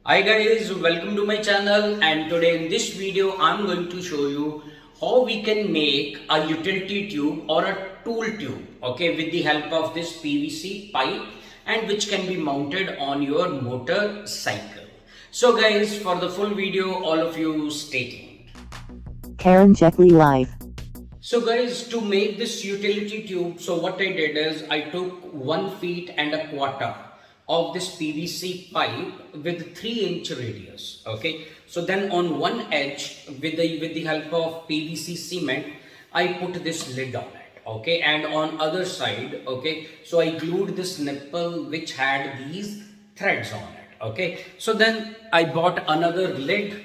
Hi guys, welcome to my channel, and today in this video I'm going to show you how we can make a utility tube or a tool tube, okay, with the help of this PVC pipe, and which can be mounted on your motorcycle. So guys, for the full video, all of you stay tuned. Karanjetlilive. So guys, to make this utility tube, so what I did is I took 1 feet and a quarter of this PVC pipe with 3 inch radius. Okay. So then on one edge with the help of PVC cement, I put this lid on it. Okay. And on other side, okay, so I glued this nipple which had these threads on it. Okay. So then I bought another lid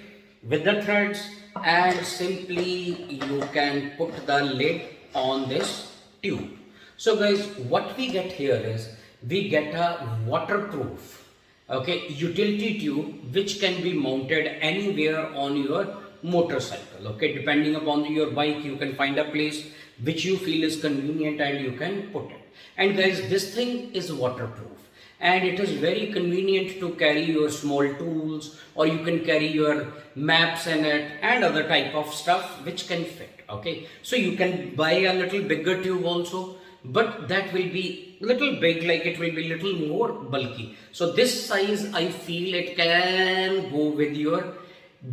with the threads, and simply you can put the lid on this tube. So guys, what we get here is we get a waterproof, okay, utility tube which can be mounted anywhere on your motorcycle. Okay, depending upon your bike, you can find a place which you feel is convenient and you can put it. And guys, this thing is waterproof, and it is very convenient to carry your small tools, or you can carry your maps in it and other type of stuff which can fit. Okay, so you can buy a little bigger tube also, but that will be little big, like it will be little more bulky. So this size, I feel it can go with your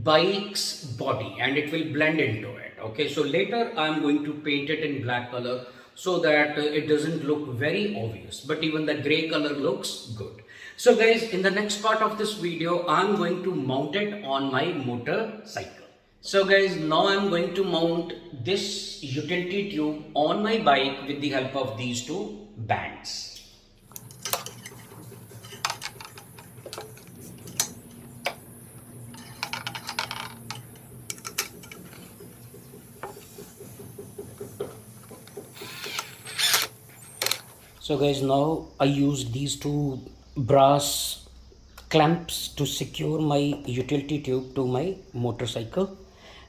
bike's body and it will blend into it. Okay, so later I'm going to paint it in black color so that it doesn't look very obvious, but even the gray color looks good. So guys, in the next part of this video, I'm going to mount it on my motorcycle. So guys, now I'm going to mount this utility tube on my bike with the help of these two bands. So guys, now I use these two brass clamps to secure my utility tube to my motorcycle.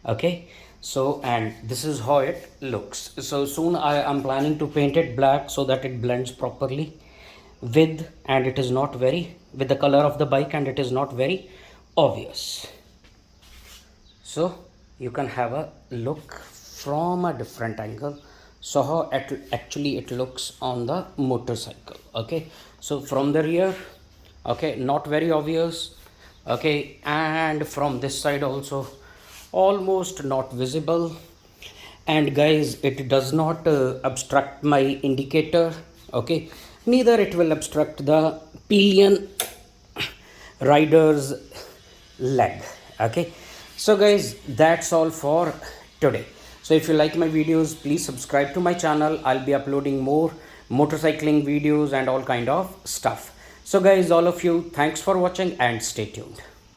Okay, so and this is how it looks. So soon I am planning to paint it black so that it blends properly with, and it is not very with the color of the bike, and it is not very obvious. So you can have a look from a different angle, so how actually it looks on the motorcycle. Okay, so from the rear, okay, not very obvious. Okay, and from this side also almost not visible. And guys, it does not obstruct my indicator. Okay, neither it will obstruct the pillion rider's leg. Okay, so guys, that's all for today. So if you like my videos, please subscribe to my channel. I'll be uploading more motorcycling videos and all kind of stuff. So guys, all of you, thanks for watching and stay tuned.